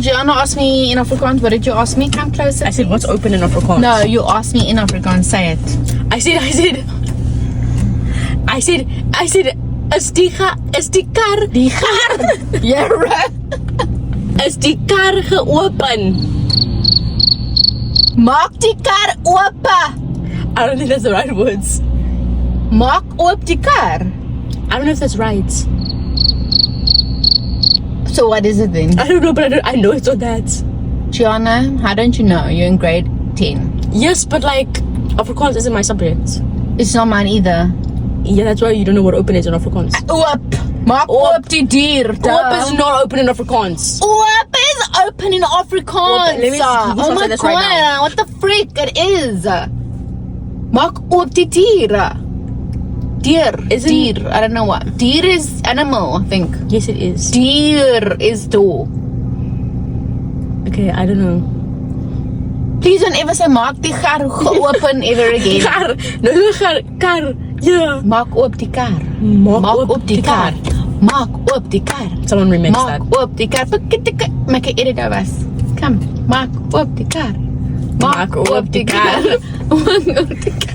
Gianna asked me in Afrikaans. What did you ask me? Come closer. I said, what's open in Afrikaans? No, you asked me in Afrikaans. Say it. I said, is die kar, Die kar. Yeah. is die kar geopen? Maak die kar oop. I don't think that's the right words. Maak oop die kar. I don't know if that's right. So what is it then? I don't know, but I know it's not that. Gianna, how don't you know? You're in grade 10. Yes, but like, Afrikaans isn't my subject. It's not mine either. Yeah, that's why you don't know what open is in Afrikaans. Oop. Maak oop die dier. Oop is not open in Afrikaans. Oop is open in Afrikaans. Oop, let me see Oh my this god, right now. what the freak? It is. Maak oop die dier. Dier. Isn't- Dier. I don't know what. Dier is animal, I think. Yes, it is. Dier is door. Okay, I don't know. Please don't ever say maak die kar open ever again. Kar. No, kar. Yeah. Maak oop die kar. Maak oop die kar. Maak oop die kar. Someone remix that. Maak oop die kar. Make it edit of us. Come. Maak oop die kar. Maak oop die kar. Maak oop die kar.